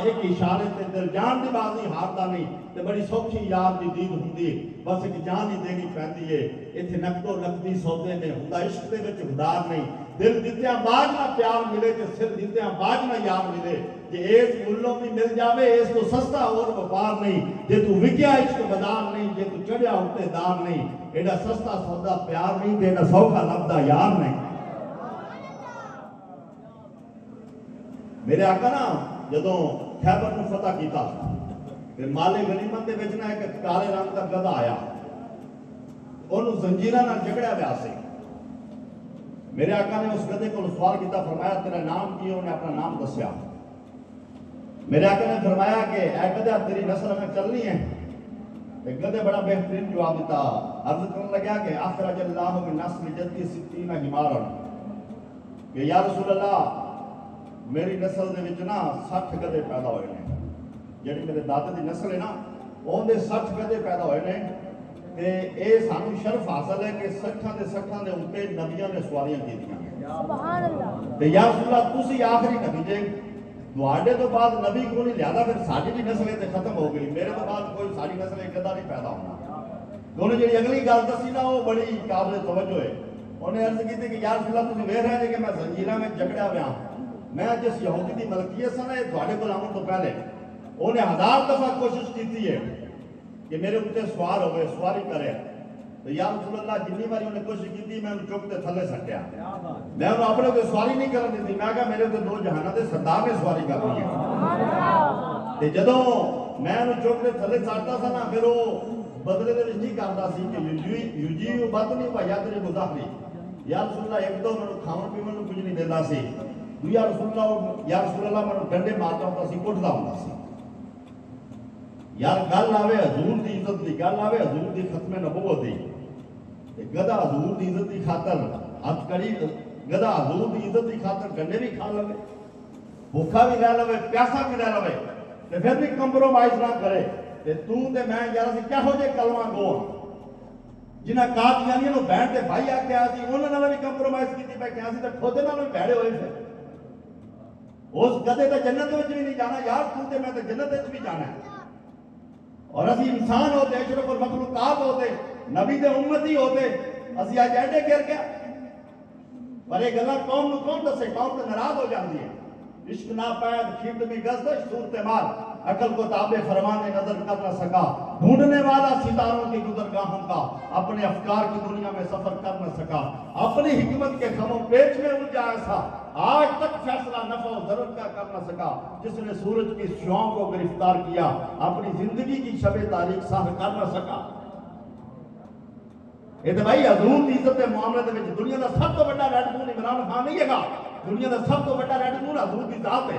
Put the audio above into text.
एक इशारे ते दिल जान दी बाजी हारदा नहीं ते बड़ी सौखी यार दी दीद हुंदी बस एक जान ही देनी पैंदी है इत्थे नकदो नकदी सौदे ने हुंदा इश्क दे विच हुदार नहीं दिल दित्या बाज ना प्यार मिले ते सिर दित्या बाज ना यार मिले जे इस मुल्लों भी मिल जावे इस तो सस्ता और व्यापार नहीं जे तू विक्या इश्क बाजार नहीं जे तू चढ़िया उत्ते दार नहीं एडा सस्ता सौदा प्यार नहीं ते एडा सौखा लभदा यार नहीं। मेरे आका ना जदों खैबर नूं फतह कीता ते माले गनीमत दे विच ना एक काले रंग दा गधा आया ओनू जंजीरां नाल जकड़िया होया सी। मेरे आका ने उस गधे को सवाल किया फरमाया तेरा नाम की उन्हें अपना नाम दसिया। मेरे आका ने फरमाया कि ऐ गधा तेरी नस्ल में चलनी है ते गधे बड़ा बेहतरीन जवाब दिता अर्ज करने लगा कि अखरजल्लाहु मिन नस्ल जद्दी 60 हिमारन कि या रसूल अल्लाह मेरी नस्ल दे विच ना 60 गधे पैदा होए ने जिहड़ी मेरे दादे दी नस्ल है ना ओहदे 60 गधे पैदा होए ने ते ए सानू शर्फ हासिल है कि 60 दे उत्ते नबियां ने सवारियां कीतियां सुभान अल्लाह ते या रसूल अल्लाह तुसी आखिरी नबी जे तुहाडे तो बाद नबी को नहीं लियादा फिर साडी भी नस्ल ते खत्म हो गई मेरे तो बाद कोई साडी नस्ल एक गधा नहीं पैदा होना। दोनों जी अगली गल दसी ना वो बड़ी काबिल तवज्जो है उन्हें अर्ज की कि या रसूल अल्लाह तुसी वेख रहे हैं कि मैं जंजीरां में जकड़िया हुआ मैं जिस यहूदी की मलकियत से ना थोड़े को आने तो पहले उन्हें 1000 दफा कोशिश की है कि मेरे उत्ते सवार हो गए सवारी करे तो या रसूल अल्लाह जिन्नी बारी उन्हें कोशिश की मैं उन्हें चुक के थले सट्टिया मैं उन्हें अपने को सवारी नहीं करने दी मैं कहा मेरे तो दो जहाना के सरदार ने सवारी करनी है ते जदों मैं उन्हें चुक के थले सट्टदा सा ना फिर वो बदले दे विच नहीं करदा सी कि युजी बात नहीं भाया तेरे मुजाफरी या रसूल अल्लाह एक दो मैं खावन पीवन कुछ नहीं देता सी या रसूल अल्लाह मैं डंडे मारता होता सी कुटदा होता सी। यार गल आवे हजूर की इज्जत की गल आवे हजूर की खत्मे नबूवत की गधा हजूर की इज्जत की खातर हथकड़ी गधा हजूर की इज्जत की खातर डंडे भी खा लवे भूखा भी रह लवे प्यासा भी रह लवे ते फिर भी कंप्रोमाइज ना करे ते तू ते मैं यार असीं किहो जे कलमा गो जिन्हां कादियानियां नूं बैठ ते भाई आख्या सी उन्हां नाल भी कंप्रोमाइज कीती बैठे सी ते खुद नाल भी भैड़े होए फिर उस गधे ते जन्नत विच भी नहीं जाना यार तू ते मैं ते जन्नत विच भी जाना है और असी इंसान होते अशरफ और मखलूकात होते नबी दे उम्मती होते असी आज एडे गिर गया पर ये गल्लां कौम नूं कौन दसे कौम तो नाराज हो जाती है। इश्क ना पैद खिद में गजदश सूरत मार अकल को ताबे फरमाने नजर कर न सका ढूंढने वाला सितारों की गुजरगाहों का अपने अफकार की दुनिया में सफर कर न सका अपनी हिकमत के खमों पेच में उलझा ऐसा आज तक फैसला नफा और जरूरत का कर न सका जिसने सूरज की शुआओं को गिरफ्तार किया अपनी जिंदगी की शबे तारीख साह कर न सका। ये तो भाई हजूर की इज्जत के मामले में दुनिया का सब तो बड़ा रेड मून इमरान खान नहीं है दुनिया का सब तो बड़ा रेड मून हजूर की जात है।